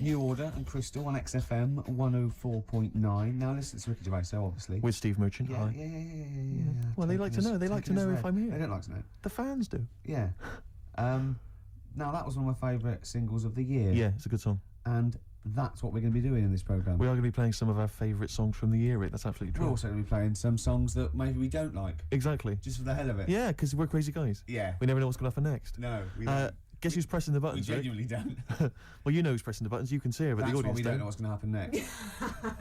New Order and Crystal on XFM 104.9. Now listen to Ricky Gervais, obviously. With Steve Merchant. Yeah, Hi. yeah. Well, they like to know. They like to know if I'm here. They don't like to know. The fans do. Yeah. Now, that was one of my favourite singles of the year. Yeah, it's a good song. And that's what we're going to be doing in this programme. We are going to be playing some of our favourite songs from the year, Rick. That's absolutely true. We're also going to be playing some songs that maybe we don't like. Exactly. Just for the hell of it. Yeah, because we're crazy guys. Yeah. We never know what's going to happen next. No, we don't. Guess who's pressing the buttons, We genuinely don't. Well, you know who's pressing the buttons. You can see her, but That's the audience why we don't know what's going to happen next.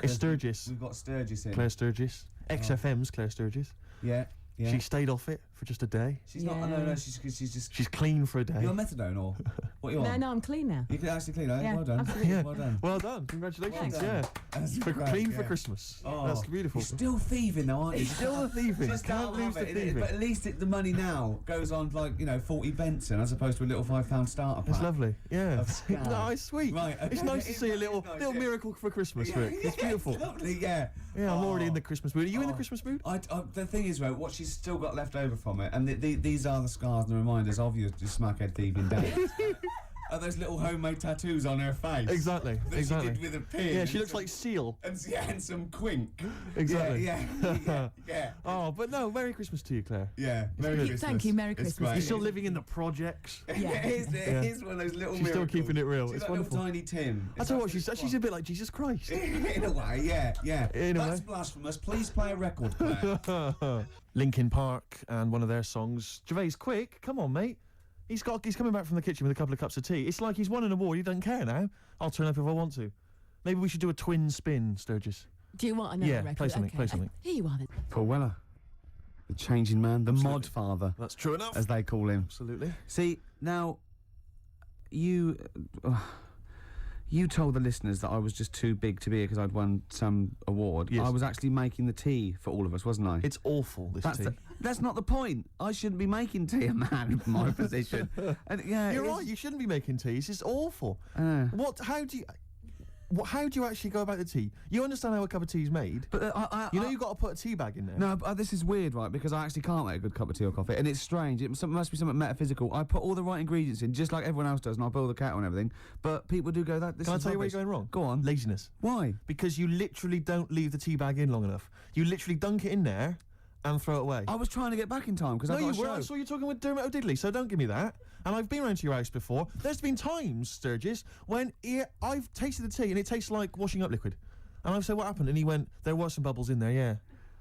It's Sturgess. We've got Sturgess in. Claire Sturgess. XFM's Claire Sturgess. Yeah. She stayed off it for just a day. She's not. No. She's just. She's clean for a day. You're on methadone or what are you on? No, I'm clean now. You can actually clean, eh? Yeah, Well done. absolutely. Yeah. Well done. Well done. Congratulations. Well done. That's For great, clean yeah. for Christmas. Oh, That's beautiful. You're still thieving though, aren't you? Still the thieving. Just Can't lose the thieving. But at least the money now goes on like 40 Benson as opposed to a little £5 starter pack. It's lovely. Yeah. Of scam. No, it's sweet. Right, okay. It's nice to It's see a nice, little nice, little yeah. miracle for Christmas, Rick. It's Yeah, beautiful. It's lovely, yeah. Yeah, I'm already in the Christmas mood. Are you in the Christmas mood? The thing is, right, what she's still got left over from it, and these are the scars and the reminders of your smackhead thieving days. Are those little homemade tattoos on her face? Exactly. That Exactly. she did with a pin. Yeah, she looks like Seal. And some quink. Exactly. Yeah. Oh, but no, Merry Christmas to you, Claire. Yeah. Merry good. Christmas. Thank you, Merry It's Christmas. great. You're still living in the projects. Yeah. It is one of those little She's still miracles. keeping it real. She's It's like wonderful. little tiny Tim. I tell you what, she's a bit like Jesus Christ. In a way, yeah. In a That's way. blasphemous. Please play a record player. Linkin Park and one of their songs. Gervais, quick, come on, mate. He's coming back from the kitchen with a couple of cups of tea. It's like he's won an award. He doesn't care now. I'll turn up if I want to. Maybe we should do a twin spin, Sturgess. Do you want another Yeah, record? play something, Okay. play something. Here you are then. Paul Weller. The changing man. The mod father. That's true enough. As they call him. Absolutely. See, now, you told the listeners that I was just too big to be here because I'd won some award. Yes. I was actually making the tea for all of us, wasn't I? It's awful, this tea. That's not the point. I shouldn't be making tea, a man in my position. And, yeah, You're right, you shouldn't be making teas. It's awful. How do you actually go about the tea? You understand how a cup of tea is made, but you've got to put a tea bag in there. No, but this is weird, right? Because I actually can't make a good cup of tea or coffee, and it's strange. It must be something metaphysical. I put all the right ingredients in, just like everyone else does, and I boil the kettle and everything. But people do go that. This Can I is tell you where rubbish. you're going wrong? Go on. Laziness. Why? Because you literally don't leave the tea bag in long enough. You literally dunk it in there and throw it away. I was trying to get back in time because I got a show. I saw you talking with Dermot O'Diddley, so don't give me that. And I've been around to your house before. There's been times, Sturgess, when I've tasted the tea and it tastes like washing up liquid. And I've said, what happened? And he went, there were some bubbles in there, yeah.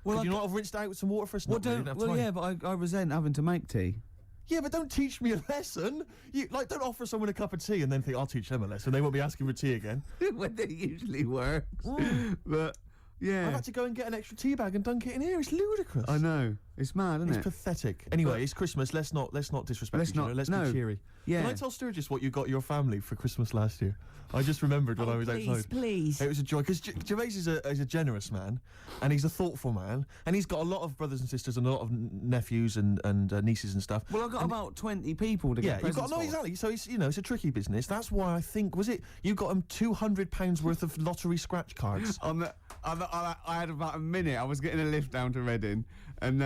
Well, could you not have rinsed it out with some water first? Yeah, but I resent having to make tea. Yeah, but don't teach me a lesson. Don't offer someone a cup of tea and then think, I'll teach them a lesson. They won't be asking for tea again. When it usually works. But, yeah. I've had to go and get an extra tea bag and dunk it in here. It's ludicrous. I know. It's mad, isn't it? It's pathetic. Anyway, it's Christmas. Let's not disrespect each other. Let's be cheery. Yeah. Can I tell Sturgess what you got your family for Christmas last year? I just remembered when I was outside. Please. It was a joy because Gervais is a generous man, and he's a thoughtful man, and he's got a lot of brothers and sisters and a lot of nephews and nieces and stuff. Well, I've got about 20 people to get presents for. Exactly. So it's a tricky business. That's why I think you got him £200 worth of lottery scratch cards. I had about a minute. I was getting a lift down to Reading, and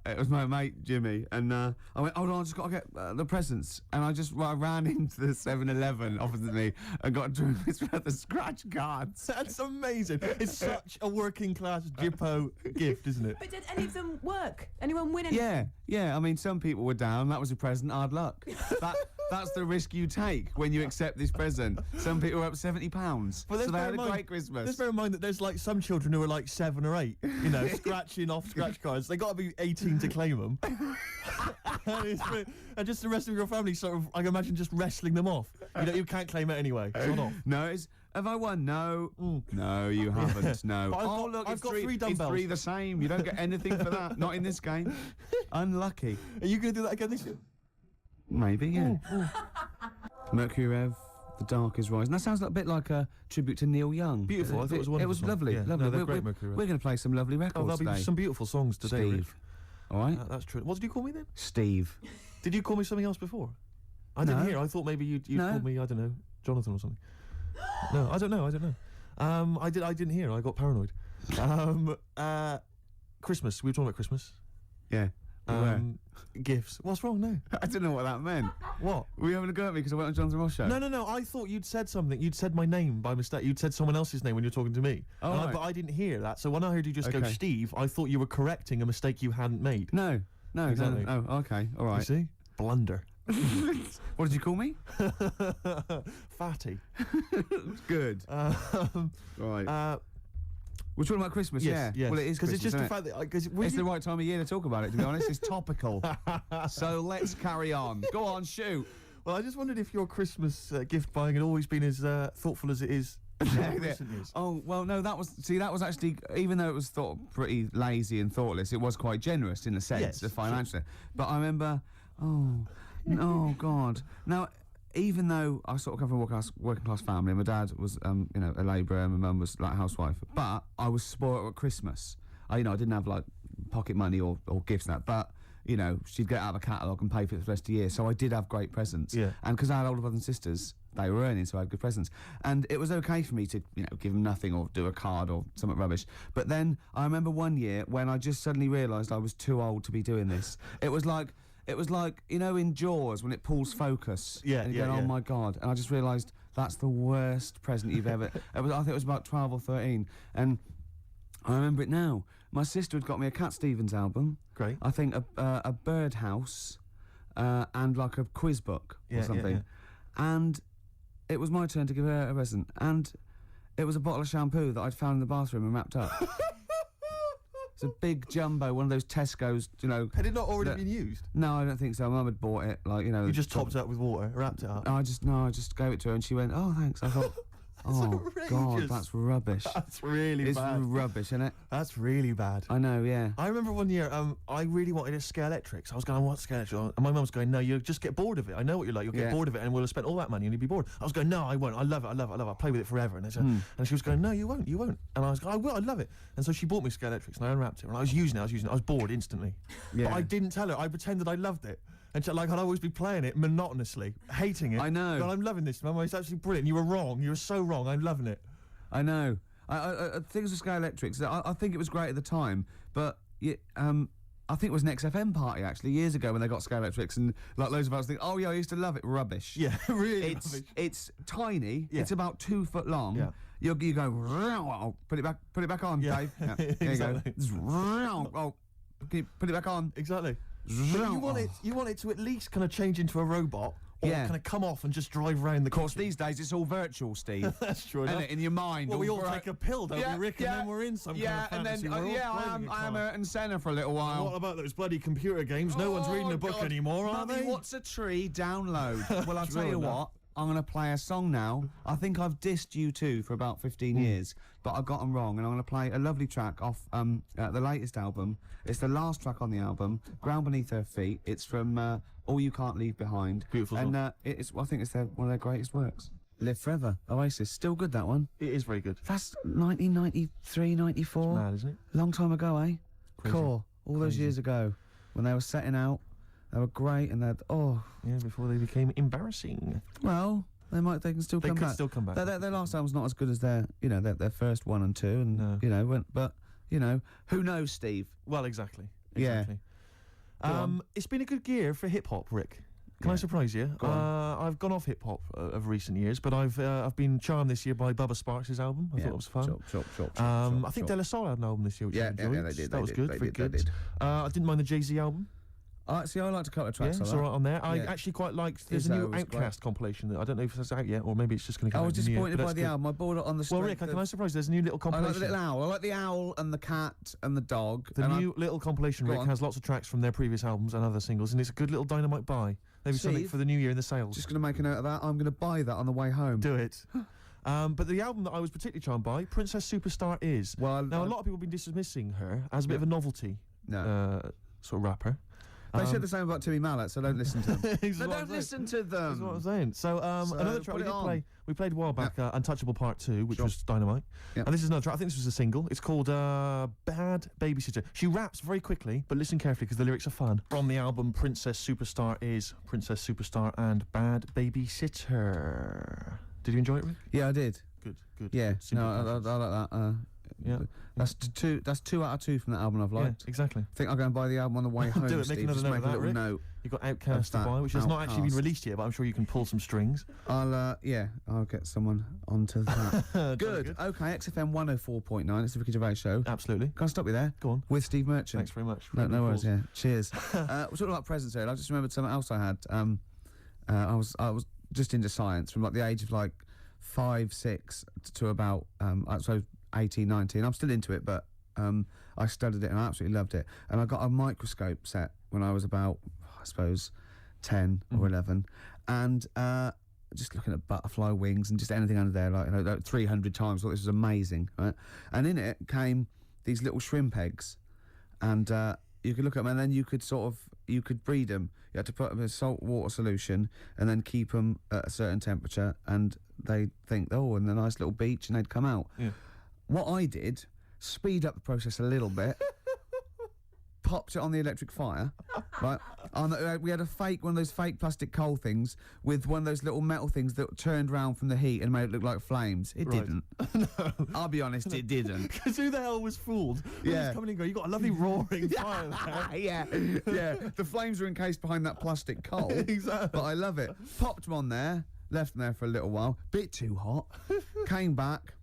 it was my mate Jimmy, and I went, hold on, I just got to get the presents, and I ran into the 7-Eleven opposite me and got £200 worth of scratch cards. That's amazing. It's such a working class Jippo gift, isn't it? But did any of them work? Anyone win anything? Yeah. I mean, some people were down. That was a present. Hard luck. That's the risk you take when you accept this present. Some people were up £70, so they had a great Christmas. Let's bear in mind that there's like some children who are like 7 or 8, scratching off scratch cards. They got to be 18 to claim them. And just the rest of your family sort of, I can imagine, just wrestling them off. You can't claim it anyway. It's not off. No, have I won? No. No, you haven't. No. But I've got 3 dumbbells. It's 3 the same. You don't get anything for that. Not in this game. Unlucky. Are you going to do that again this year? Maybe, yeah. Mercury Rev, The Dark is Rising. That sounds a bit like a tribute to Neil Young. Beautiful. I thought it was wonderful. It was song. lovely. Yeah. Lovely. No, they're great, Mercury Rev. We're going to play some lovely records there'll today. be some beautiful songs today, Steve. Rick. All right. That's true. What did you call me then? Steve. Did you call me something else before? I didn't hear. I thought maybe you called me, I don't know, Jonathan or something. No, I don't know. I didn't hear. I got paranoid. Christmas. We were talking about Christmas. Yeah. Where? Gifts. What's wrong? No. I didn't know what that meant. What? Were you having a go at me because I went on Jonathan Ross show? No. I thought you'd said something. You'd said my name by mistake. You'd said someone else's name when you were talking to me. Oh, right. But I didn't hear that. So when I heard you just go Okay. Steve, I thought you were correcting a mistake you hadn't made. No. Exactly. No. Oh, okay. All You right. see? Blunder. What did you call me? Fatty. Good. Right. We're talking about Christmas, Yes, yeah. yes. Well, it is because Christmas, it's just the isn't fact that it's the right time of year to talk about it, to be honest. It's topical. So let's carry on. Go on, shoot. Well, I just wondered if your Christmas gift buying had always been as thoughtful as it is now in recent years. Oh, well, no, that was actually, even though it was thought pretty lazy and thoughtless, it was quite generous in a sense, Yes, the financial. But I remember, oh, God. Now, even though I sort of come from a working class family, my dad was, a labourer, and my mum was like a housewife, but I was spoiled at Christmas. I didn't have like pocket money or gifts and that, but she'd get out of a catalogue and pay for it for the rest of the year. So I did have great presents. Yeah. And because I had older brothers and sisters, they were earning, so I had good presents. And it was okay for me to, give them nothing or do a card or something rubbish. But then I remember one year when I just suddenly realised I was too old to be doing this. It was like, in Jaws when it pulls focus. Yeah, and you yeah, go, oh yeah. my God. And I just realised that's the worst present you've ever... I think it was about 12 or 13. And I remember it now. My sister had got me a Cat Stevens album. Great. I think a birdhouse and like a quiz book or something. And it was my turn to give her a present. And it was a bottle of shampoo that I'd found in the bathroom and wrapped up. It's a big jumbo, one of those Tesco's, Had it not already been used? No, I don't think so. Mum had bought it, You just topped it up with water, wrapped it up. I just gave it to her and she went, oh, thanks. I thought, oh, God, outrageous. that's rubbish. That's really It's bad. rubbish, isn't it? That's really bad. I know, yeah. I remember one year, I really wanted a Scale Electric. So I was going, I want Scale Electric. And my mum was going, no, you'll just get bored of it. I know what you're like. You'll get bored of it and we'll have spent all that money and you'll be bored. I was going, no, I won't. I love it. I'll play with it forever. And, and she was going, no, you won't. And I was going, I will. I love it. And so she bought me Scale Electrics and I unwrapped it. And I was using it. I was bored instantly. Yeah. But I didn't tell her. I pretended I loved it. And she, I'd always be playing it monotonously, hating it. I know. But I'm loving this, Mum. It's absolutely brilliant. You were wrong. You were so wrong. I'm loving it. I know. Things with Scale Electrics, I think it was great at the time, but I think it was an XFM party actually years ago when they got Scale Electrics, and like loads of us think, oh yeah, I used to love it. Rubbish. Yeah, really rubbish. It's tiny. Yeah. It's about 2 foot long. Yeah. You go put it back on, Yeah. Dave. Yeah. There Exactly. you go. Oh, can you put it back on? Exactly. But you want it to at least kind of change into a robot, or Yeah. kind of come off and just drive round the Of course, kitchen. these days it's all virtual, Steve. That's true Isn't enough. it? In your mind. Well, we all vir- take a pill, don't we, Rick? And then we're in some kind of fantasy world. playing I am guitar. Ayrton Senna for a little while. What about those bloody computer games? No one's reading a book God. anymore, are Mummy, they? what's a tree? Download. Well, I'll True tell you enough. what. I'm going to play a song now. I think I've dissed U2 for about 15 years, but I got them wrong, and I'm going to play a lovely track off the latest album. It's the last track on the album, Ground Beneath Her Feet. It's from All You Can't Leave Behind. Beautiful And song. I think it's one of their greatest works. Live Forever, Oasis. Still good, that one. It is very good. That's 1993, 94. Mad, isn't it? Long time ago, eh? Crazy. Core. All those Crazy. years ago, when they were setting out, they were great, and Yeah, before they became embarrassing. well, they can still They come could back. still come back. Their last album's not as good as their first 1 and 2, and No. but who knows, Steve? Well, exactly. Yeah. Exactly. Go on. It's been a good year for hip hop, Rick. Can I Yeah. surprise you? Go on. I've gone off hip hop of recent years, but I've been charmed this year by Bubba Sparks' album. I thought it was fun. I think De La Soul had an album this year, which I enjoyed. they did. That was good, very good. I didn't mind the Jay-Z album. See, I liked a couple of Yeah, tracks. it's like all right on there. I Yeah. actually quite liked. There's a Izzo new was Outcast compilation that I don't know if it's out yet, or maybe it's just going to that. come I out was in the new year, disappointed but by that's the good. album. I bought it on the Well, strength Rick, can I of- surprise you? There's a new little I like compilation. the little owl. I like the owl and the cat and the dog. The and new little compilation, Go Rick, on. has lots of tracks from their previous albums and other singles, and it's a good little dynamite buy. Maybe something Steve, for the new year in the sales. Just going to make a note of that. I'm going to buy that on the way home. Do it. But the album that I was particularly charmed by, Princess Superstar Is. Well, Now, a lot of people have been dismissing her as a bit of a novelty sort of rapper. They said the same about Timmy Mallet, so don't listen to them. This is No, what I'm don't saying. listen to That's what I'm them. saying. So, another track put it on. we played a while back, Untouchable Part 2, which Sure. was dynamite. Yeah. And this is another track, I think this was a single. It's called Bad Babysitter. She raps very quickly, but listen carefully because the lyrics are fun. From the album Princess Superstar Is, Princess Superstar and Bad Babysitter. Did you enjoy it, Rick? Yeah, I did. Good, good. Yeah, good. Simple no, I passions. like that. Yeah. That's two. That's 2 out of 2 from that album I've Yeah, liked. exactly. I think I'll go and buy the album on the way home. Do it. Make Steve. another Just note make of a that, little Rick. note. You've got Outcast to that buy, which has not actually been Outcast. released yet, but I'm sure you can pull some strings. I'll get someone onto that. Good. Okay, XFM 104.9. It's the Ricky Gervais show. Absolutely. Can I stop you there? Go on. With Steve Merchant. Thanks very much. No worries. Yeah. Cheers. We're talking about presents here. I just remembered something else I had. I was just into science from like the age of like 5, 6 to about so 18, 19. I'm still into it, but I studied it and I absolutely loved it. And I got a microscope set when I was about, I suppose, 10 or 11, and just looking at butterfly wings and just anything under there, like 300 times. I thought this was amazing, right? And in it came these little shrimp eggs, and you could look at them, and then you could breed them. You had to put them in a salt water solution and then keep them at a certain temperature, and they'd think, oh, and a nice little beach, and they'd come out. Yeah. What I did, speed up the process a little bit, popped it on the electric fire, right? We had one of those fake plastic coal things with one of those little metal things that turned round from the heat and made it look like flames. It didn't. No. I'll be honest, it didn't. Because who the hell was fooled? Who was coming and going, you got a lovely roaring fire there. Yeah. The flames were encased behind that plastic coal. Exactly. But I love it. Popped them on there, left them there for a little while. Bit too hot. Came back.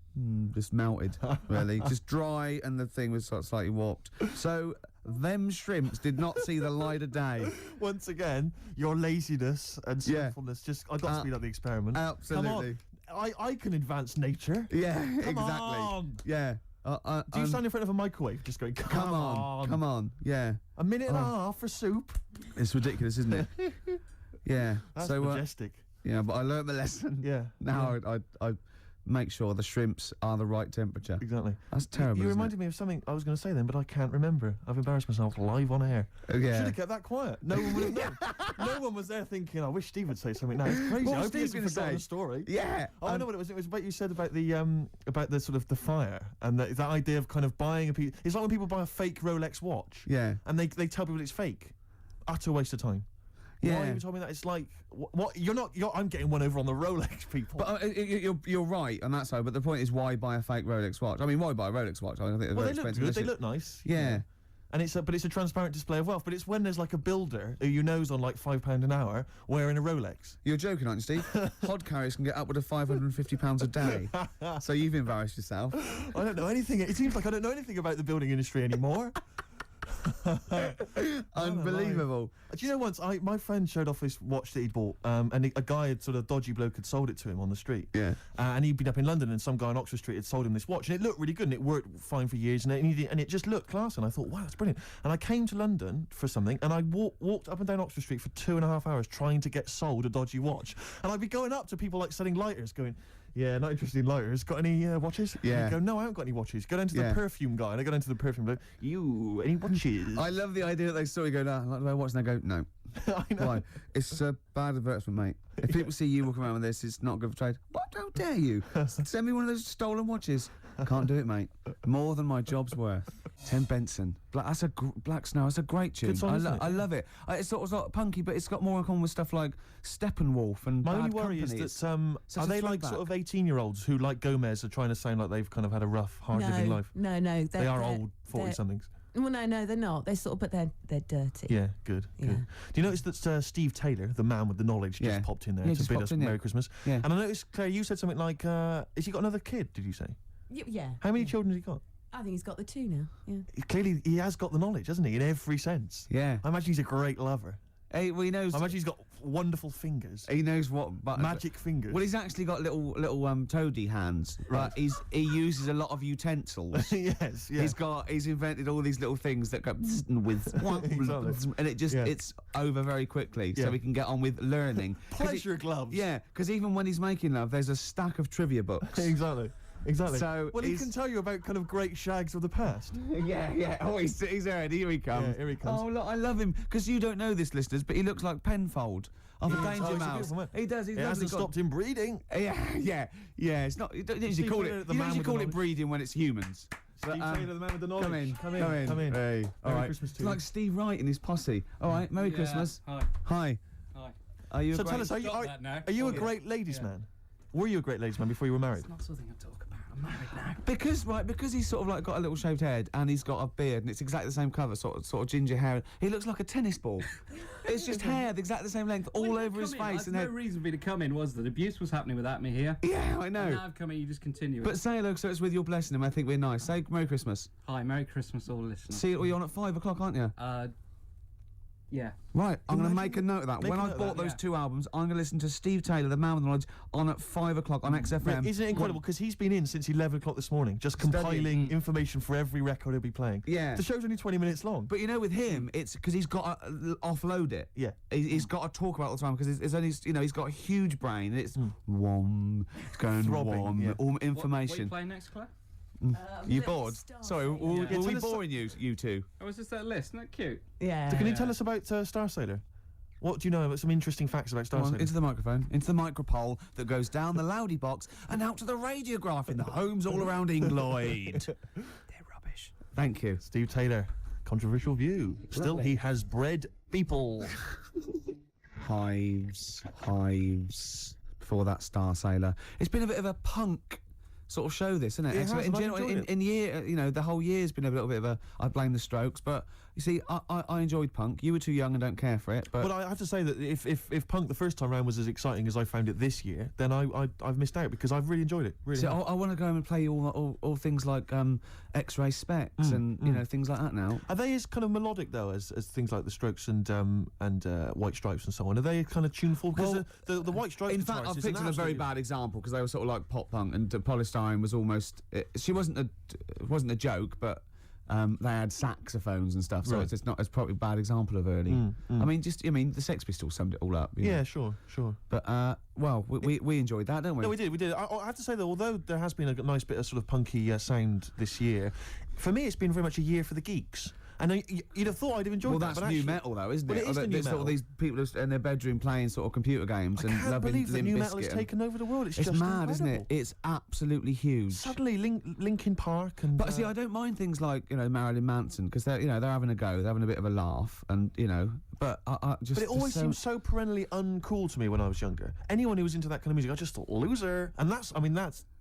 Just melted, really. Just dry, and the thing was sort of slightly warped. So them shrimps did not see the light of day. Once again, your laziness and sinfulness just... I've got to speed up the experiment. Absolutely. Come on. I can advance nature. Yeah, Come exactly. on. Yeah. Do you stand in front of a microwave just going, come on. Yeah. A minute and a half for soup? It's ridiculous, isn't it? Yeah. That's so, majestic. Yeah, but I learnt the lesson. Yeah. Now I make sure the shrimps are the right temperature. Exactly. That's terrible. You reminded me of something I was going to say then, but I can't remember. I've embarrassed myself live on air. Yeah. Should have kept that quiet. No one would have known. No one was there thinking, I wish Steve would say something now. It's crazy. What I was hope he Steve hasn't gonna forgotten say? the story. Yeah. Oh, I know what it was. It was about you said about the sort of the fire and that idea of kind of buying a piece. It's like when people buy a fake Rolex watch. Yeah. And they tell people it's fake. Utter waste of time. Yeah. Why you told me that? It's like what? I'm getting one over on the Rolex people. But you're right on that side. But the point is, why buy a fake Rolex watch? I mean, why buy a Rolex watch? I think they're very they look expensive. good. They look nice. Yeah. And it's a transparent display of wealth. But it's when there's like a builder who you know's on like £5 an hour wearing a Rolex. You're joking, aren't you, Steve? Hod carriers can get upward of £550 a day. So you've embarrassed yourself. I don't know anything. It seems like I don't know anything about the building industry anymore. Unbelievable. Do you know once my friend showed off his watch that he'd bought, and a guy had sort of dodgy bloke had sold it to him on the street. Yeah. And he'd been up in London, and some guy on Oxford Street had sold him this watch, and it looked really good, and it worked fine for years, and it just looked class. And I thought, wow, that's brilliant. And I came to London for something, and I walked up and down Oxford Street for 2.5 hours trying to get sold a dodgy watch. And I'd be going up to people like selling lighters, going, yeah, not interested in lighters. Got any watches? Yeah. And I'd go, no, I haven't got any watches. Go down to the perfume guy, and I go down to the perfume bloke. You, any watches? I love the idea that they saw you go, no, like my watch, and they go, no. I know. Why? It's a bad advertisement, mate. If people see you walking around with this, it's not good for trade. What? How dare you? Send me one of those stolen watches. Can't do it, mate. More than my job's worth. Tim Benson. Black Snow. That's a great tune. Good song, isn't it? I love it. It's sort of punky, but it's got more in common with stuff like Steppenwolf and My Bad only worry Company. is that such are a they like throwback. sort of 18-year-olds who, like Gomez, are trying to sound like they've kind of had a rough, hard-living life? No. They are old 40-somethings. Well, no, they're not. They're sort of, but they're dirty. Yeah, good. Yeah. Do you notice that Steve Taylor, the man with the knowledge, just popped in there to just bid popped us in, yeah. Merry Christmas? Yeah. And I noticed, Claire, you said something like, has he got another kid, did you say? Yeah. How many children has he got? I think he's got the 2 now. Yeah. Clearly, he has got the knowledge, hasn't he, in every sense? Yeah. I imagine he's a great lover. Hey, well, he knows. I imagine he's got wonderful fingers. He knows what buttons. Magic fingers. Well, he's actually got little toady hands. Right. He uses a lot of utensils. Yes, yeah. He's invented all these little things that go with Exactly. and it just it's over very quickly, so Yeah. we can get on with learning. Pleasure gloves. Yeah, because even when he's making love, there's a stack of trivia books. Exactly. So well, he can tell you about kind of great shags of the past. yeah. Oh, he's there. Here he comes. Yeah, here he comes. Oh, look, I love him because you don't know this, listeners, but he looks like Penfold of a Danger he's a Mouse. beautiful man. He does. He's It hasn't lovely. stopped him breeding. Yeah. It's not. You don't usually call it. the You man usually with call the it breeding when it's humans. Steve Taylor, the man with the knowledge. Come in. Hey, all Merry right. Christmas to It's you. like Steve Wright and his posse. All right, Merry Christmas. Hi. Hi. Are you? So a tell us, Stop that now. are you a great ladies man? Were you a great ladies man before you were married? It's not something I talk about. I'm married now. Because he's sort of like got a little shaved head and he's got a beard and it's exactly the same colour, sort of ginger hair. He looks like a tennis ball. It's just hair, exactly the same length, all over his face. And no reason for me to come in, was that abuse was happening without me here. Yeah, I know. And now I've come in, you just continue it. But say hello, so it's with your blessing, and I think we're nice. Say Merry Christmas. Hi, Merry Christmas, all listeners. See, you're on at 5 o'clock, aren't you? Yeah. Right, I'm going to Imagine- make a note of that. make When a I've note of bought that, those yeah. 2 albums, I'm going to listen to Steve Taylor, The Man with Knowledge, on at 5 o'clock on XFM. Isn't it incredible? Because he's been in since 11 o'clock this morning, just compiling information for every record he'll be playing. Yeah. The show's only 20 minutes long. But you know, with him, it's because he's got to offload it. Yeah. He's got to talk about it all the time because it's only, he's got a huge brain and it's wom, it's going Throbbing, wom, yeah. all What are you information. playing next, Claire? You bored? Sorry, were Yeah. we Tell us- boring you two? Oh, was this that list? Isn't that cute? Yeah. So can you tell us about Star Sailor? What do you know about some interesting facts about Star Come on, Sailor? into the microphone, into the micropole that goes down the loudy box and out to the radiograph in the homes all around England. They're rubbish. Thank you. Steve Taylor, controversial view. Still, he has bred people. Hives. Before that, Star Sailor. It's been a bit of a punk sort of show, this, isn't it? It has, in and I've general, enjoyed it. in year, the whole year's been a little bit of a. I blame the Strokes, but you see, I enjoyed punk. You were too young and don't care for it, but. But I have to say that if punk the first time round was as exciting as I found it this year, then I've missed out because I've really enjoyed it. Really. So have. I want to go and play all things like X-ray specs and things like that now. Are they as kind of melodic though as things like the Strokes and White Stripes and so on? Are they kind of tuneful? Because Well, the White Stripes. In fact, guitarist I've is an picked on a very absolute- bad example because they were sort of like pop punk, and Polystyrene was almost. She wasn't a joke, but they had saxophones and stuff, so Right. it's not. It's probably a bad example of early. I mean, the Sex Pistols summed it all up. you know. Yeah, sure. But well, we enjoyed that, don't we? No, we did. I have to say that although there has been a nice bit of sort of punky sound this year, for me it's been very much a year for the geeks. And you'd have thought I'd have enjoyed Well, that. that's but new actually- metal, though, isn't Well, it? it is the new There's sort of metal. these people who in their bedroom playing sort of computer games I and can't loving believe that Limp new metal has Bizkit and- taken over the world. It's It's just mad, isn't it? incredible. It's absolutely huge. Suddenly, Linkin Park and. But see, I don't mind things like Marilyn Manson because they're they're having a go, they're having a bit of a laugh, and But I just. But it always seemed so perennially uncool to me when I was younger. Anyone who was into that kind of music, I just thought loser. And that's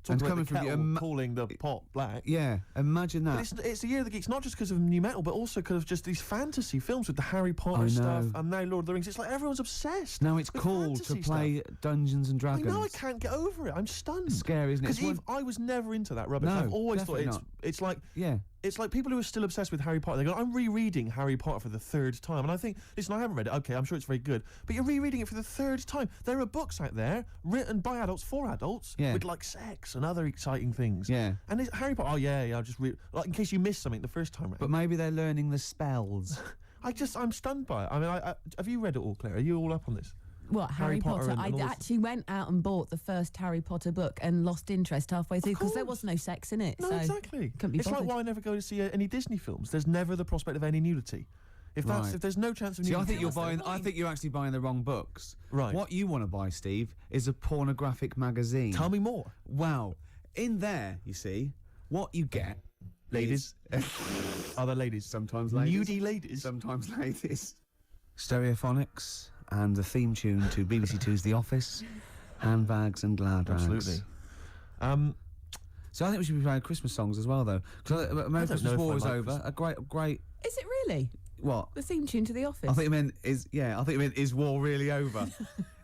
And talking coming about the from the kettle calling the pot black. Yeah, imagine But that. it's the year of the geeks, not just because of new metal, but also because of just these fantasy films with the Harry Potter I stuff know. and now Lord of the Rings. It's like everyone's obsessed. Now it's with cool to fantasy play Dungeons and stuff. I Dragons. know, I can't get over it. I'm stunned. It's scary, isn't it? Because It's one- I was never into that rubbish. No, I've always thought definitely it's like Yeah. it's like people who are still obsessed with Harry Potter. They go, I'm rereading Harry Potter for the third time. And I think, listen, I haven't read it. Okay, I'm sure it's very good. But you're rereading it for the third time. There are books out there written by adults for adults Yeah. with like sex and other exciting things. Yeah. And it's Harry Potter, oh yeah, I'll just read. Like in case you missed something the first time round. But maybe they're learning the spells. I'm stunned by it. I mean, have you read it all, Claire? Are you all up on this? What, Harry Harry Potter Potter? and I all this- actually went out and bought the first Harry Potter book and lost interest halfway through because there course. was no sex in it. No, so exactly. couldn't be It's like bothered. why I never go to see any Disney films. There's never the prospect of any nudity. If Right. there's no chance of See, nudity. I think you're What's the buying. I point? think you're actually buying the wrong books. Right. What you want to buy, Steve, is a pornographic magazine. Tell me more. Wow. In there, you see, what you get, Ladies. is- Other ladies. sometimes ladies, Nudie ladies. sometimes ladies. Stereophonics and the theme tune to BBC Two's The Office, handbags and glad rags. Absolutely. So I think we should be playing Christmas songs as well, though. Because know American Christmas if War I is like over. A great. Is it really? What? The theme tune to The Office? I think you meant is war really over?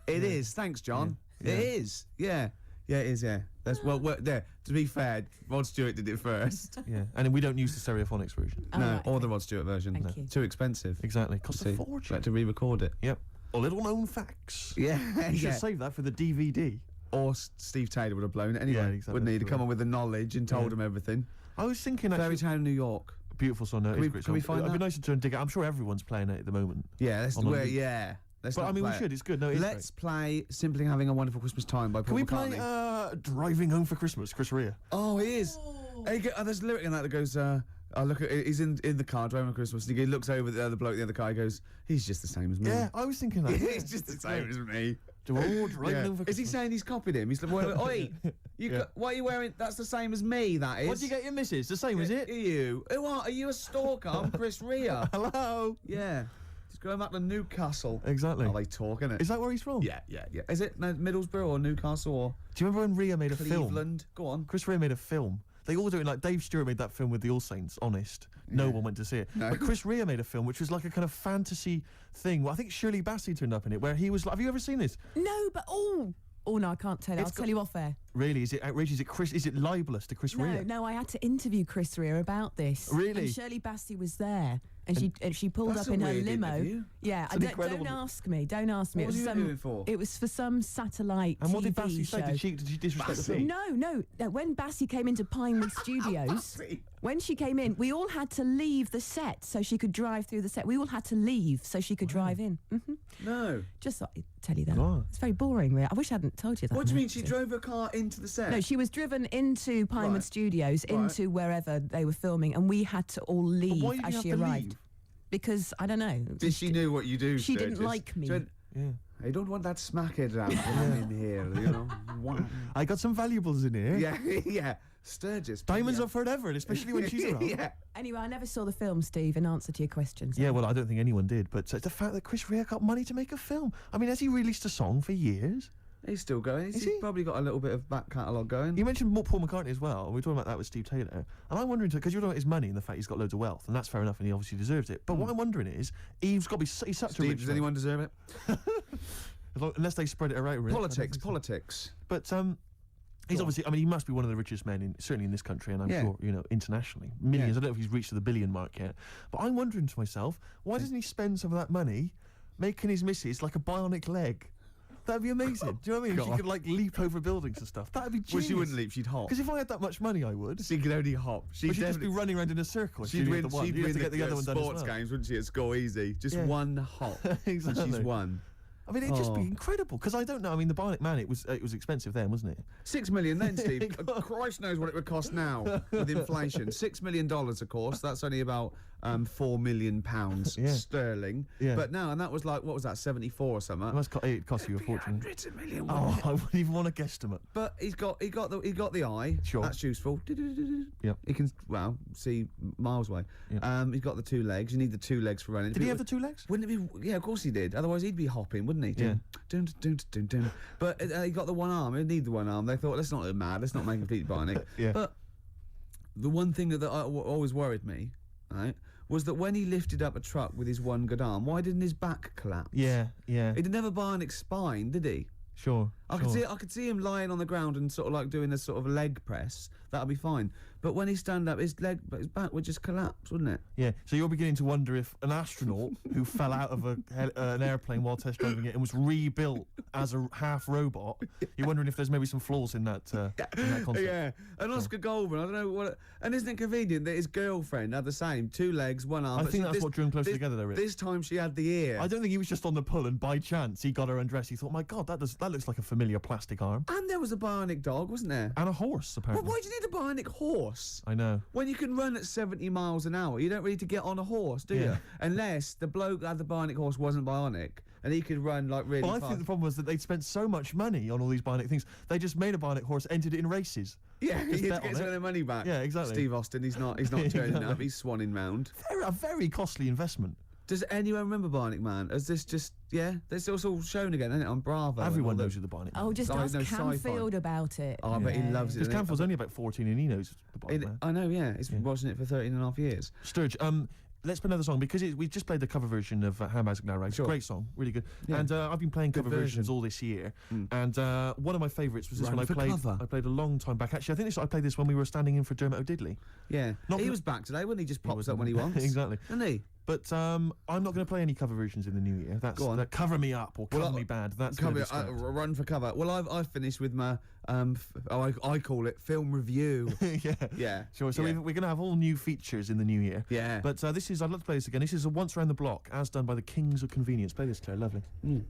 It is. Thanks, John. Yeah. It is. Yeah. Yeah, it is. Yeah. That's there. To be fair, Rod Stewart did it first. Yeah, and we don't use the Stereophonics version. Oh, no, right, or okay. the Rod Stewart version. Thank you. Too expensive. Exactly, costs a See, fortune. had to re-record it. Yep. Little known facts. Yeah. You should yeah. save that for the DVD. Or Steve Taylor would have blown it anyway. Yeah, exactly. Wouldn't he? To come on with the knowledge and told Yeah. him everything. I was thinking Fairy actually, Tale in New York. beautiful song. No, Can it's we- a great can we song. find It'd be that? nice to try and dig it. I'm sure everyone's playing it at the moment. Yeah. Let's. On a Well, loop. yeah. Let's But not I mean, we play it. should. It's good. No, it's Let's play "Simply Having a Wonderful Christmas Time" by Can Paul we McCartney. play "Driving Home for Christmas"? Chris Rea. Oh, he is. There's a lyric in that goes, I look at. He's in the car driving on Christmas, and he looks over at the other bloke in the other car. He goes, "He's just the same as me." Yeah, I was thinking that. He's just the same as me. Driving Yeah. Home for Is he Christmas. saying he's copied him? He's like, "Oi, Yeah. what are you wearing? That's the same as me. That is." What do you get your missus? The same, is Are it? you? Who are you? A stalker? I'm Chris Rea. Hello. Yeah. Going back to Newcastle. Exactly. Oh, they talk, innit? Is that where he's from? Yeah. Is it Middlesbrough or Newcastle or Do you remember when Rhea made a film? Cleveland? Go on. Chris Rea made a film. They all do it like Dave Stewart made that film with the All Saints, Honest. No one went to see it. No. But Chris Rea made a film which was like a kind of fantasy thing. Well, I think Shirley Bassey turned up in it where he was like, have you ever seen this? No, but oh no, I can't tell you. I'll tell you off air. Really? Is it outrageous? Is it libelous to Chris Rea? No, I had to interview Chris Rea about this. Really? And Shirley Bassey was there, and she pulled That's up in a her weird limo. interview. Yeah, It's an incredible- don't ask me. Don't ask me. What was you interviewing for? It was for some satellite And what did TV Bassey say? show. Did she disrespect the Bassey? film? No. When Bassey came into Pinewood Studios, Bassey? when she came in, we all had to leave the set so she could drive through the set. We all had to leave so she could drive in. No. Just thought I'd tell you that. God. It's very boring, really. I wish I hadn't told you that. What do you mean? She actually. drove her car into the set? No, she was driven into Pinewood Right. Studios, Right. into wherever they were filming, and we had to all leave why did as you she have to arrived. leave? Because, I don't know. Did she knew what you do? She didn't Sturgess? like me. She went, Yeah. I don't want that smackhead around in here, you know. Wow. I got some valuables in here. Yeah. Sturgess. Diamonds yeah. are forever, and especially when she's around. Yeah. Anyway, I never saw the film, Steve, in answer to your questions. Yeah, well, I don't think anyone did, but the fact that Chris Rea got money to make a film. I mean, has he released a song for years? He's still going. Is He's he? probably got a little bit of back catalogue going. You mentioned Paul McCartney as well. We were talking about that with Steve Taylor. And I'm wondering, because you're talking about his money and the fact he's got loads of wealth, and that's fair enough, and he obviously deserves it. But what I'm wondering is, he's got to be he's such a Steve, rich does man. anyone deserve it? Unless they spread it around. Really. Politics. But he's obviously, I mean, he must be one of the richest men, certainly in this country, and I'm Yeah. sure, internationally. Millions. Yeah. I don't know if he's reached the billion mark yet. But I'm wondering to myself, why doesn't he spend some of that money making his missus like a bionic leg? That'd be amazing. Do you know what I mean? She God. could like leap over buildings and stuff. That'd be genius. Well, she wouldn't leap. She'd hop. Because if I had that much money, I would. She could only hop. But she'd just be definitely- running around in a circle. if She'd you win. did the one. She'd You'd have win to get the other one done as sports well. games, wouldn't she? At Score Easy. Just Yeah. one hop. Exactly. And she's won. I mean, it'd just be Oh. incredible. Because I don't know. I mean, the Bionic Man, it was expensive then, wasn't it? 6 million then, Steve. Christ knows what it would cost now with inflation. $6 million, of course. That's only about £4 million Yeah. sterling. Yeah. But now, and that was like, what was that, 74 or It something? must it cost you a fortune. Hundreds of million. Oh, I wouldn't even want to guesstimate. But he got the eye. Sure. That's useful. Yep. He can see miles away. Yep. He's got the 2 legs. You need the 2 legs for running. Did he have the 2 legs? Wouldn't it be? Yeah, of course he did. Otherwise, he'd be hopping, wouldn't he? Yeah. Dun, dun, dun, dun, dun. But he got the 1 arm. He'd need the 1 arm. They thought, let's not go mad. Let's not make him completely bionic. Yeah. But the one thing that always worried me, right, was that when he lifted up a truck with his 1 good arm, why didn't his back collapse? Yeah. He didn't have a bionic spine, did he? Sure. I could see him lying on the ground and sort of like doing a sort of leg press. That'd be fine. But when he stand up, his back would just collapse, wouldn't it? Yeah. So you're beginning to wonder if an astronaut who fell out of an airplane while test driving it and was rebuilt as a half robot, you're wondering if there's maybe some flaws in that concept. Yeah. And Oscar Goldman, I don't know what. And isn't it convenient that his girlfriend had the same 2 legs, 1 arm? I but think that's this- what drew them closer this- together, though, Rick. This time she had the ear. I don't think he was just on the pull and by chance he got her undressed. He thought, my God, that looks like a familiar plastic arm. And there was a bionic dog, wasn't there? And a horse, Well, apparently. why do you need a bionic horse? I know. When you can run at 70 miles an hour, you don't really need to get on a horse, do Yeah. you? Unless the bloke that had the bionic horse wasn't bionic and he could run like really Well, I fast. think the problem was that they'd spent so much money on all these bionic things, they just made a bionic horse, entered it in races. Yeah, Just he had to bet get on some it. of their money back. Yeah, exactly. Steve Austin, he's not turning Exactly. up, he's swanning round. A very costly investment. Does anyone remember Bionic Man? Is this just, this is all shown again, isn't it, on Bravo? Everyone and all knows who the bionic Oh, Man is. just Oh, ask no, sci-fi. Camfield about it. Oh, I bet he loves it. Because Camfield's only about 14 and he knows the bionic Man. I know, yeah. He's been watching it for 13 and a half years. Sturge, let's play another song because we just played the cover version of Handbags and Glad Rags. Sure. Great song, really good. Yeah. And I've been playing Good cover versions version. all this year. Mm. And one of my favourites was this Run one for cover. I played a long time back. Actually, I think I played this when we were standing in for Dermot O'Diddley. Yeah. Not He gonna- was back today, wasn't he? Just pops was, up when he wants. Exactly. Isn't he? But I'm not going to play any cover versions in the new year. That's Go on. that Cover Me Up or Cover Well, Me Bad. That's going to Cover, be scrapped. run for cover. Well, I've finished with my, I call it film review. Yeah. Yeah. Sure. So yeah. we're going to have all new features in the new year. Yeah. But I'd love to play this again. This is a Once Around the Block, as done by the Kings of Convenience. Play this, Claire. Lovely. Mm.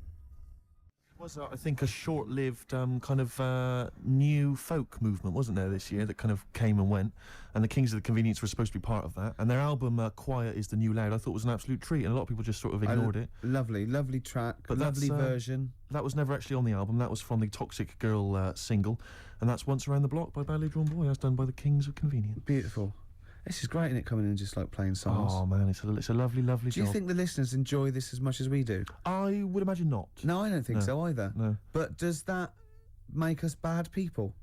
Was, I think, a short-lived kind of new folk movement, wasn't there, this year, that kind of came and went. And the Kings of the Convenience were supposed to be part of that. And their album, Quiet is the New Loud, I thought was an absolute treat. And a lot of people just sort of ignored it. Lovely track. But lovely that's, version. That was never actually on the album. That was from the Toxic Girl single. And that's Once Around the Block by Badly Drawn Boy, as done by the Kings of Convenience. Beautiful. This is great, isn't it, coming in and just like playing songs? Oh man, it's a lovely, lovely Do you job. think the listeners enjoy this as much as we do? I would imagine not. No, I don't think No. so either. No. But does that make us bad people?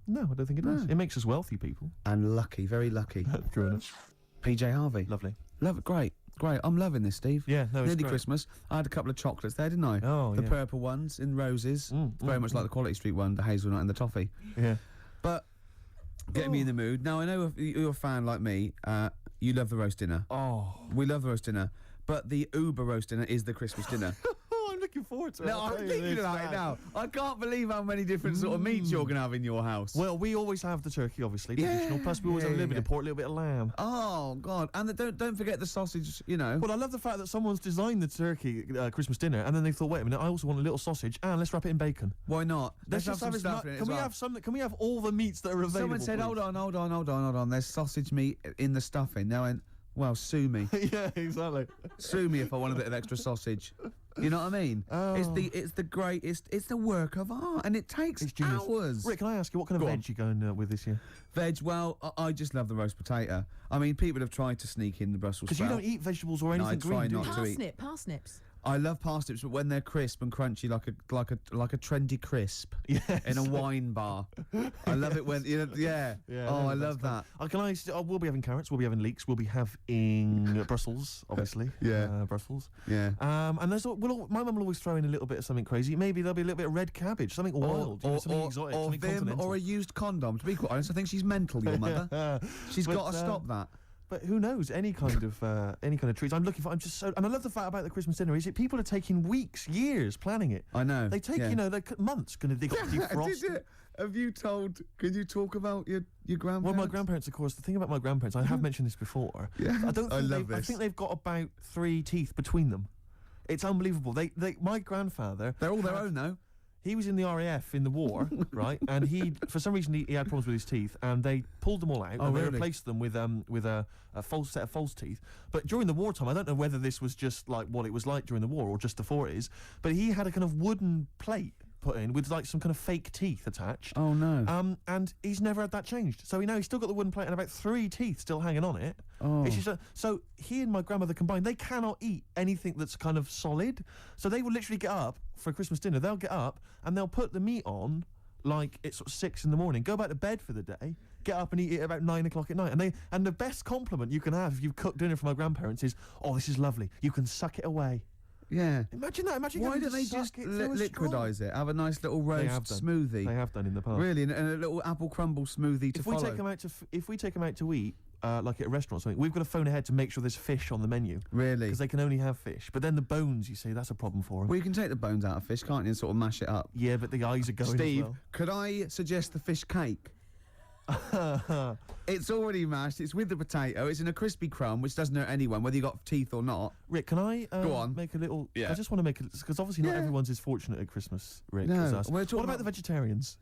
No, I don't think it does. No. It makes us wealthy people. And lucky, very lucky. True enough. PJ Harvey. Lovely. Love it, great. I'm loving this, Steve. Yeah, no, it's Nearly great. Christmas. I had a couple of chocolates there, didn't I? Oh, the yeah. purple ones in roses. Very much like the Quality Street one, the hazelnut and the toffee. Yeah. But get me in the mood. Now, I know if you're a fan like me, you love the roast dinner. Oh. We love the roast dinner. But the Uber roast dinner is the Christmas dinner. Oh, I'm looking forward to it. No, I'll I'm tell you thinking this, about it man. now. I can't believe how many different sort of meats you're going to have in your house. Well, we always have the turkey, obviously, Yeah. traditional. Plus, we always Yeah, have a little bit yeah. of pork, a little bit of lamb. Oh, God. And don't forget the sausage, you know. Well, I love the fact that someone's designed the turkey Christmas dinner, and then they thought, wait a minute, I also want a little sausage, and let's wrap it in bacon. Why not? Let's just some have stuff in it Can as we well. have some? Can we have all the meats that are available? Someone said, please? hold on. There's sausage meat in the stuffing. Now, well, sue me. Yeah, exactly. Sue me if I want a bit of extra sausage. You know what I mean? Oh. It's the greatest. It's the work of art, and it takes It's genius. hours. Rick, can I ask you what kind of Go on. veg you going with this year? Veg. Well, I just love the roast potato. I mean, people have tried to sneak in the Brussels Because you sprout. don't eat vegetables or No, anything I try green, do not you? to eat. Parsnips. I love parsnips, but when they're crisp and crunchy, like a trendy crisp Yes. in a wine bar. I love it when yeah. Yeah, Oh, I that's love that. We'll be having carrots. We'll be having leeks. We'll be having Brussels, obviously. Yeah. Brussels. Yeah. And my mum will always throw in a little bit of something crazy. Maybe there'll be a little bit of red cabbage, something wild, something exotic, or something Vim, continental. or a used condom. To be quite honest, I think she's mental, your mother. She's But, got to stop that. But who knows? Any kind of treats. I'm just and I love the fact about the Christmas dinner is that people are taking weeks, years planning it. I know. They take months going to dig up defrost. Did it? Have you told? Can you talk about your grandparents? Well, my grandparents, of course. The thing about my grandparents, I have mentioned this before. Yeah, I don't. I Think love I this. think they've got about 3 teeth between them. It's unbelievable. My grandfather. They're all their own, though. He was in the RAF in the war, right? And for some reason, he had problems with his teeth, and they pulled them all out Oh, and they really? replaced them with a false set of false teeth. But during the wartime, I don't know whether this was just like what it was like during the war or just before it is, but he had a kind of wooden plate put in with like some kind of fake teeth attached. Oh no. And he's never had that changed. So he's still got the wooden plate and about 3 teeth still hanging on it. Oh. It's just so he and my grandmother combined, they cannot eat anything that's kind of solid. So they will literally get up for Christmas dinner. They'll get up and they'll put the meat on like it's sort of 6 in the morning, go back to bed for the day, get up and eat it about 9 o'clock at night. And the best compliment you can have if you've cooked dinner for my grandparents is, "Oh, this is lovely. You can suck it away." Yeah. Imagine that. Imagine Why having don't to they suck just it through a straw. liquidise it? Have a nice little They have roast done. smoothie. They have done in the past. Really, and a little apple crumble smoothie to If we follow. take them out to eat, like at a restaurant or something, we've got to phone ahead to make sure there's fish on the menu Really? because they can only have fish. But then the bones, you see, that's a problem for them. Well, you can take the bones out of fish, can't you, and sort of mash it up. Yeah, but the eyes are going. Steve, as could I suggest the fish cake? well. It's already mashed. It's with the potato. It's in a crispy crumb, which doesn't hurt anyone, whether you got teeth or not. Rick, can I Go on. make a little? Yeah. I just want to make it because obviously not Yeah. everyone's as fortunate at Christmas, Rick, No, as us. we're talking What about about- the vegetarians?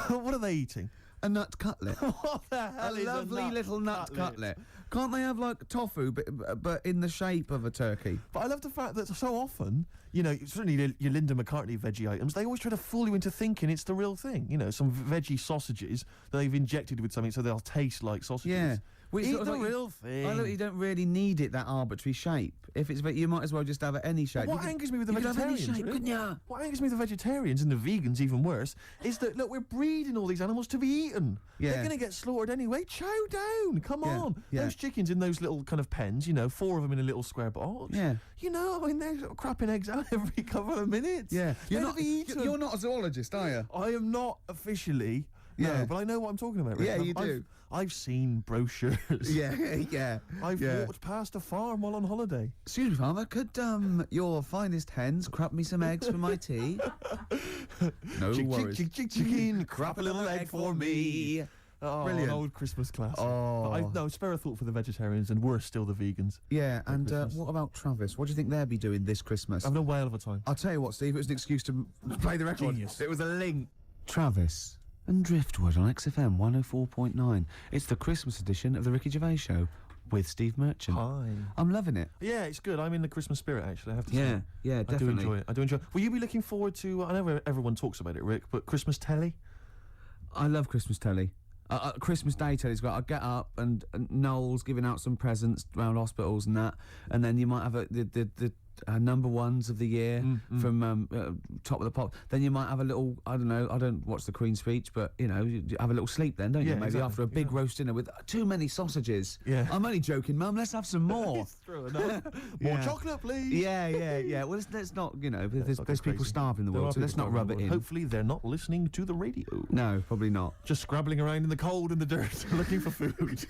What are they eating? A nut cutlet. What the A hell is lovely nut little nut cutlet. Can't they have like tofu, but in the shape of a turkey? But I love the fact that so often, certainly your Linda McCartney veggie items, they always try to fool you into thinking it's the real thing. Some veggie sausages that they've injected with something so they'll taste like sausages. Yeah. Well, it's Eat sort of the like real thing. I look, you don't really need it that arbitrary shape. If it's, you might as well just have it any shape. What angers me with the you could have any vegetarians, shape, Rick? couldn't you? What angers me with the vegetarians and the vegans, even worse, is that, look, we're breeding all these animals to be eaten. Yeah. They're going to get slaughtered anyway. Chow down. Come Yeah, on. yeah. Those chickens in those little kind of pens, 4 of them in a little square box. Yeah. They're crapping eggs out every couple of minutes. Yeah. They're to be eaten. You're not a zoologist, are you? I am not officially. Yeah. No, but I know what I'm talking about, Rick. Yeah, you I've- do. I've seen brochures. Yeah, yeah. I've yeah. walked past a farm while on holiday. Excuse me, Father, could your finest hens crap me some eggs for my tea? No worries. Chicken, crap a little egg for me. Oh, Brilliant. an old Christmas classic. Oh. But no, spare a thought for the vegetarians, and we're still the vegans. Yeah, and Christmas. what about Travis? What do you think they'll be doing this Christmas? Having a whale of a time. I'll tell you what, Steve, it was an excuse to play the record. Genius. It was a link. Travis and Driftwood on XFM 104.9. It's the Christmas edition of the Ricky Gervais Show with Steve Merchant. Hi. I'm loving it. Yeah, it's good. I'm in the Christmas spirit, actually, I have to say. Yeah, yeah, I definitely. do enjoy it. I do enjoy it. Will you be looking forward to, I know everyone talks about it, Rick, but Christmas telly? I love Christmas telly. Christmas Day telly's great. I'd get up and Noel's giving out some presents around hospitals and that, and then you might have the number ones of the year from Top of the Pop. Then you might have a little, I don't know, I don't watch the Queen's speech, but you know, you have a little sleep then, don't you? Yeah, Maybe exactly. after a big roast dinner with too many sausages. Yeah. I'm only joking, Mum. Let's have some more. It's true enough. More Yeah. chocolate, please. Yeah. Well, let's not, you know, there's not go people crazy. starving in the There world, are so let's people not rub starving it in in. the world. Hopefully they're not listening to the radio. No, probably not. Just scrabbling around in the cold and the dirt looking for food.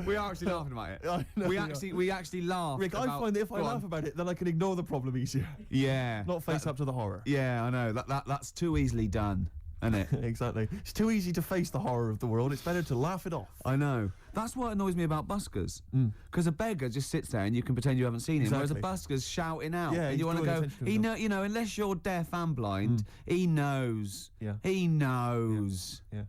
We are actually laughing about it. I know We actually laugh. Rick, I find that if I laugh about it, then I can ignore the problem easier. Yeah. Not face up to the horror. Yeah, I know. That's too easily done, isn't it? Exactly. It's too easy to face the horror of the world. It's better to laugh it off. I know. That's what annoys me about buskers. Because a beggar just sits there and you can pretend you haven't seen him, whereas a Exactly. busker's shouting out. Yeah, and he's you want to drawing go, attention to he know, you know, unless you're deaf and blind, he knows. Yeah. He knows. Yeah.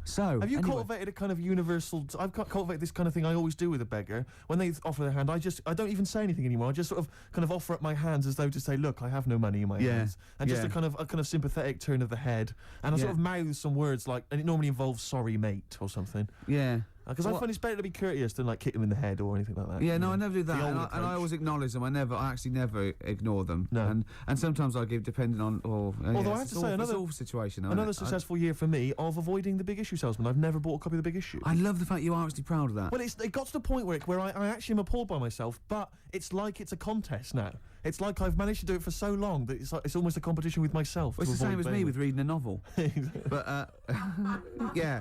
So, Have you anyway. cultivated a kind of universal... I've cultivated this kind of thing I always do with a beggar. When they offer their hand, I don't even say anything anymore. I just sort of kind of offer up my hands as though to say, look, I have no money in my hands. And just Yeah. a kind of sympathetic turn of the head. And I sort Yeah. of mouth some words like... And it normally involves sorry, mate, or something. Yeah. Because I find it's better to be courteous than like kick them in the head or anything like that. Yeah, you no, know. I never do that, The old and I approach. always acknowledge them. I actually never ignore them. No. And sometimes I give, depending on. Although I have to say, it's all situation. isn't Another it? successful year for me of avoiding the Big Issue salesman. I've never bought a copy of the Big Issue. I love the fact you are actually proud of that. Well, it got to the point where I actually am appalled by myself, but it's like it's a contest now. It's like I've managed to do it for so long that it's almost a competition with myself. Well, it's to the same avoid as me bailing. with reading a novel. But yeah.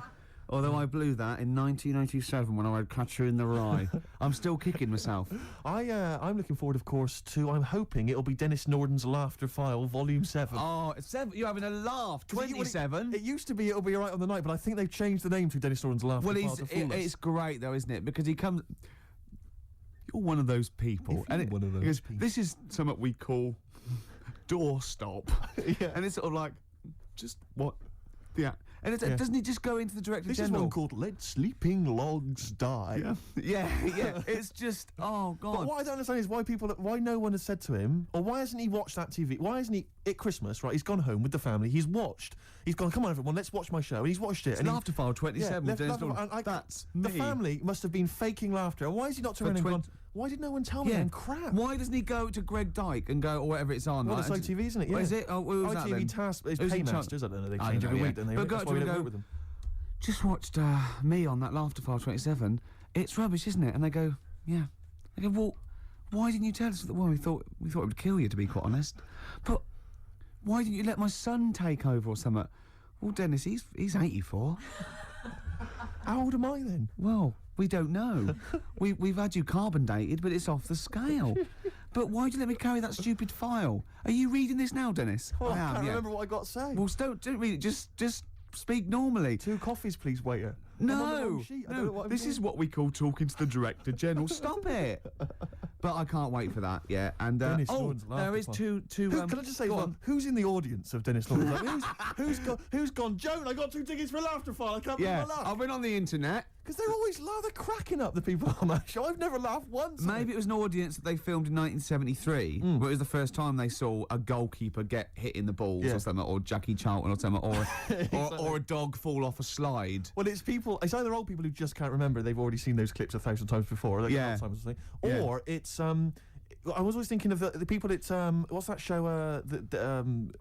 Although I blew that in 1987 when I read Catcher in the Rye. I'm still kicking myself. I'm looking forward, of course, to... I'm hoping it'll be Dennis Norden's Laughter File, Volume 7. Oh, it's 7. You're having a laugh. 27. It used to be It'll Be Alright on the Night, but I think they've changed the name to Dennis Norden's Laughter Well, File to Fool Us. it's great though, isn't it? Because he comes. You're one of those people. If you're one of those he goes, people. This is something we call doorstop. Yeah. And it's sort of like, just what? Yeah. And Yeah. doesn't he just go into the Director This is General? one called Let Sleeping Logs Die. Yeah. Yeah. It's just, oh, God. But what I don't understand is why no one has said to him, or why hasn't he watched that TV? Why hasn't he, at Christmas, right, he's gone home with the family, he's gone, come on everyone, let's watch my show, and he's watched it. It's and Laughter File 27 with Dennis Norton. That's The me. family must have been faking laughter, and why has he not turned around and gone, why did no one tell me Yeah. then? Crap. Why doesn't he go to Greg Dyke and go, or whatever it's on? Well, like, it's and ITV, isn't it? What Yeah. is it? Oh, what was that then? ITV Task is Who's in charge? Paymasters, I don't know, they I change know, every yeah. week, don't they? But That's go why we to don't go- work with them. Just watched me on that Laughter File 27. It's rubbish, isn't it? And they go, yeah. I go, well, why didn't you tell us? Well, we thought it would kill you, to be quite honest. But why didn't you let my son take over or something? Well, Dennis, he's 84. How old am I then? Well, we don't know. We've had you carbon dated, but it's off the scale. But why'd you let me carry that stupid file? Are you reading this now, Dennis? Oh, I am, can't yeah. remember what I got to say. Well, don't read it. Just speak normally. 2 coffees, please, waiter. I'm on the No, wrong sheet. I don't know what I'm this doing. is what we call talking to the Director General. Stop it! But I can't wait for that. Yeah, and Dennis oh, Norton's there Laughter is File. two. Can I just say, go as well, on. who's in the audience of Dennis Norton? Like, who's gone, Joan, I got 2 tickets for Laughter File, I can't Yeah, believe my I've laugh. been on the internet. Because they're always they're cracking up, the people on that show. I've never laughed once. Maybe it was an audience that they filmed in 1973, but it was the first time they saw a goalkeeper get hit in the balls Yeah. or something, or Jackie Charlton or something, or a dog fall off a slide. Well, it's either old people who just can't remember, they've already seen those clips 1,000 times before, like Yeah. Alzheimer's or something. Yeah. Or it's, I was always thinking of the people that, what's that show that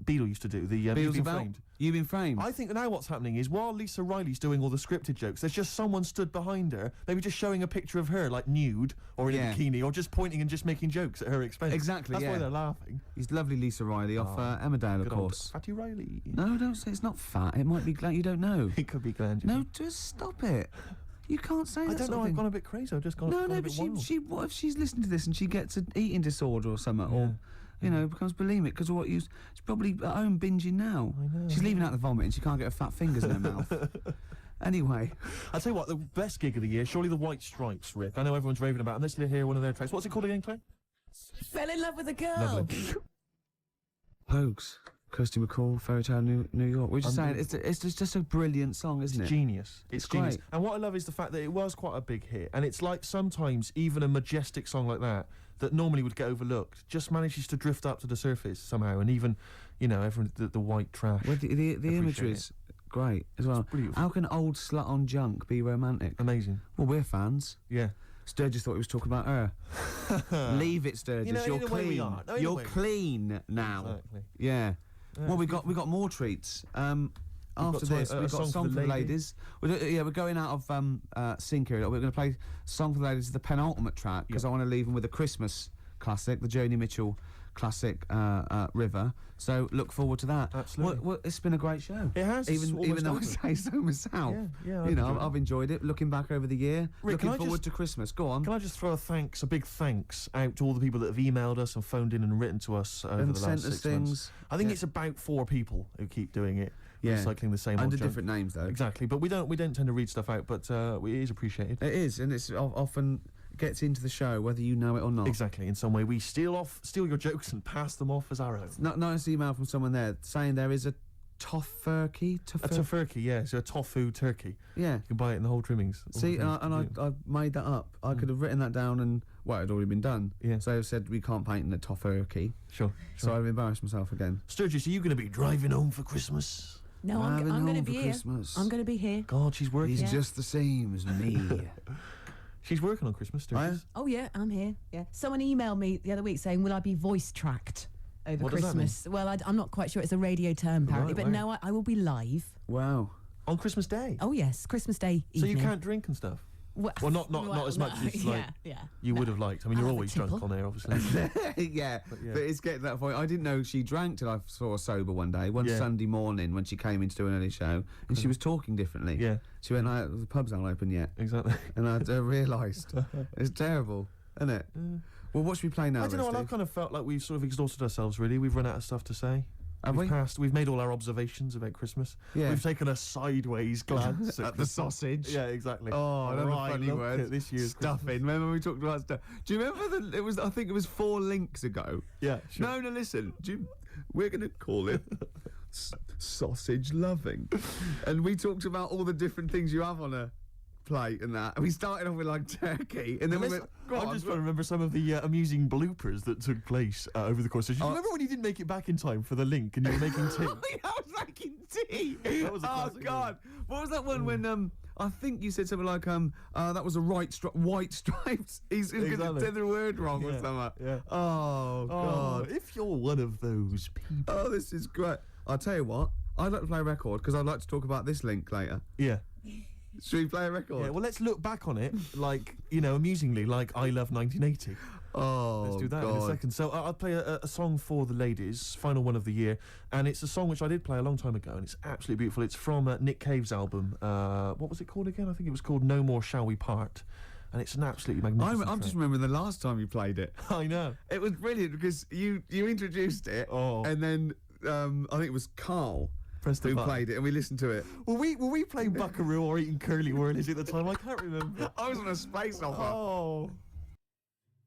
Beadle used to do? The You've Been Framed. You've Been Framed. I think now what's happening is while Lisa Riley's doing all the scripted jokes, there's just someone stood behind her, maybe just showing a picture of her, like nude or in Yeah. a bikini, or just pointing and just making jokes at her expense. Exactly, That's why yeah. they're laughing. He's lovely, Lisa Riley off Emmerdale, of Good old course. Fatty Riley. No, don't say it's not fat. It might be glad you don't know. It could be Glenn. No, just stop it. You can't say I that don't sort know. of I've thing. gone a bit crazy. I've just gone. No, gone no, a but bit wild. what if she's listening to this and she gets an eating disorder or something, or becomes bulimic because of what she's probably at home binging now. I know. She's leaving out the vomit and she can't get her fat fingers in her mouth. Anyway, I'll tell you what, the best gig of the year, surely the White Stripes, Rick. I know everyone's raving about it. Let's hear one of their tracks. What's it called again, Claire? Fell in love with a girl. Lovely. Pogues, Kirsty McCall, Fairy Tale New York. We're just saying Unbelievable. it's just a brilliant song, isn't it? Genius. It's genius. great. And what I love is the fact that it was quite a big hit. And it's like sometimes even a majestic song like that normally would get overlooked just manages to drift up to the surface somehow. And even, everyone, the white trash. Well, the Appreciate imagery's great as well. beautiful. How can old slut on junk be romantic? Amazing. Well, we're fans. Yeah. Sturgess thought he was talking about her. Leave it, Sturgess. You know, You're in a way we clean. are. No, in a You're way we are. clean now. Exactly. Yeah. Yeah, Well, it's we got more treats. After got this, a we've got song for the ladies. We're going out of sync here. We're going to play Song for the Ladies, the penultimate track, because I want to leave them with a Christmas classic, the Joni Mitchell classic, River. So look forward to that. Absolutely. It's been a great show. It has. It's Even almost though I over. say so myself. Yeah, You know, I've enjoyed it. Looking back over the year, Rick, can looking I forward just- to Christmas. Go on. Can I just throw a big thanks out to all the people that have emailed us and phoned in and written to us over And the sent last us 6 months. things. I think Yeah. it's about 4 people who keep doing it, Yeah. recycling the same old Under junk. different names, though. Exactly, but we don't tend to read stuff out, but it is appreciated. It is, and it's often gets into the show, whether you know it or not. Exactly. In some way, we steal your jokes and pass them off as our own. Nice email from someone there saying there is a tofurkey. A tofurkey, yeah, so a tofu turkey. Yeah. You can buy it in the whole trimmings. See, I made that up. I could have written that down, and well, it had already been done. Yeah. So I said we can't paint in a tofurkey. Sure. So I've embarrassed myself again. Sturgess, are you going to be driving home for Christmas? No, Driving I'm going to home be for here. Christmas. I'm going to be here. God, she's working. He's just the same as me. She's working on Christmas, Sturgess. Oh yeah, I'm here. Yeah. Someone emailed me the other week saying, "Will I be voice tracked over What does that Christmas?" Well, I'm not quite sure. It's a radio term apparently, Right, but wow. no, I will be live. Wow. On Christmas Day? Oh yes, Christmas Day So evening. you can't drink and stuff? Well, not as much as yeah, like yeah. you would have liked. I mean, I'll you're have a always drunk tipple. on air, obviously. Yeah, yeah. but it's getting to that point. I didn't know she drank till I saw her sober one day, one Yeah. Sunday morning when she came in to do an early show, and she was talking differently. Yeah. She went, the pub's aren't open yet. Exactly. And I realised. It's terrible, isn't it? Well, what should we play now, I don't know, then, I Steve? kind of felt like we've sort of exhausted ourselves, really. We've run out of stuff to say. Have we? We've made all our observations about Christmas. Yeah. We've taken a sideways glance At the sausage. Yeah, exactly. Oh, another Right, funny look word. at this year's Stuffing. Remember we talked about stuff? Do you remember I think it was 4 links ago. Yeah, sure. No, listen. We're going to call it sausage loving. And we talked about all the different things you have on a plate and that. And we started off with like turkey, and then we went. Go I'm on, just go trying to on. remember some of the amusing bloopers that took place over the course of. Oh. Remember when you didn't make it back in time for the link and you were making tea? I was making tea. That was a Oh classic God! What was that one when I think you said something like that was a white stripes. He's going to Exactly. say the word wrong or Yeah, something. yeah. Oh God! If you're one of those people. Oh, this is great. I'll tell you what. I'd like to play a record because I'd like to talk about this link later. Yeah. Should we play a record? Yeah, well, let's look back on it, like, amusingly, like I Love 1980. Oh, Let's do that God. in a second. So I'll play a song for the ladies, final one of the year, and it's a song which I did play a long time ago, and it's absolutely beautiful. It's from Nick Cave's album. What was it called again? I think it was called No More Shall We Part, and it's an absolutely magnificent I'm just track. remembering the last time you played it. I know. It was brilliant because you introduced it, and then I think it was Carl Press the who button. played it, and we listened to it. Were we playing Buckaroo or eating curly whirlies at the time? I can't remember. I was on a space opera. Oh.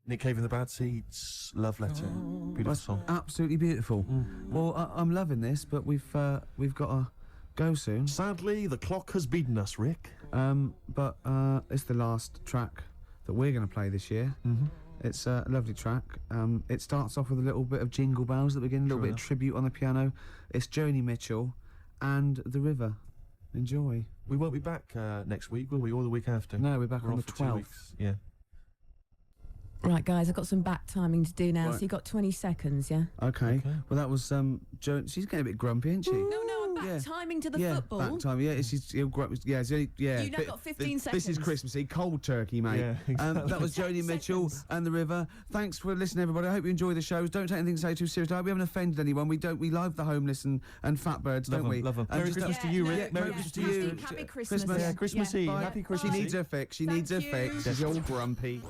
Nick Cave in the Bad Seeds, Love Letter. Beautiful That's song. absolutely beautiful. Well, I'm loving this, but we've got to go soon. Sadly, the clock has beaten us, Rick. But it's the last track that we're going to play this year. It's a lovely track. It starts off with a little bit of Jingle Bells at the beginning, a little bit of tribute on the piano. It's Joni Mitchell and The River. Enjoy. We won't be back next week, will we? Or the week after? No, we're back We're on off the for 2 12th. weeks. Yeah. Right, guys, I've got some back timing to do now. Right. So you've got 20 seconds, yeah? Okay. Well, that was Jo. She's getting a bit grumpy, isn't she? No, I'm back Yeah. timing to the Yeah, football. back time. Yeah, it's You've now got 15 This is seconds. Christmassy, cold turkey, mate. Yeah, exactly. That was 10 Joni Mitchell seconds. and The River. Thanks for listening, everybody. I hope you enjoy the shows. Don't take anything to say too seriously. I hope we haven't offended anyone. We love the homeless and fat birds, Love don't 'em, we? love 'em. And Merry just Christmas to you, Rick. Merry Christmas to you. Happy Christmas. Christmas. Yeah, Christmas Eve. Bye. Happy Christmas She Eve. needs her fix. She Thank needs her you. fix. She's all grumpy.